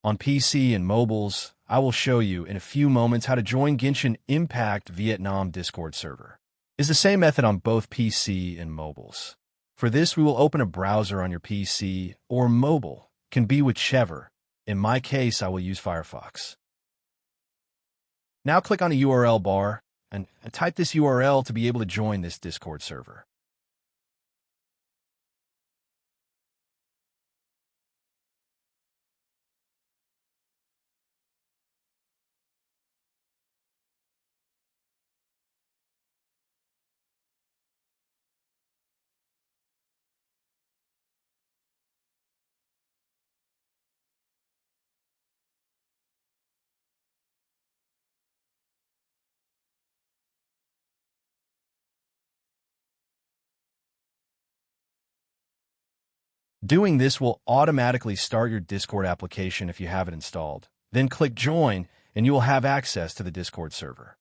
On PC and mobiles, I will show you in a few moments how to join Genshin Impact Vietnam Discord server. It's the same method on both PC and mobiles. For this, we will open a browser on your PC or mobile, can be whichever. In my case, I will use Firefox. Now click on the URL bar and type this URL to be able to join this Discord server. Doing this will automatically start your Discord application if you have it installed. Then click Join, and you will have access to the Discord server.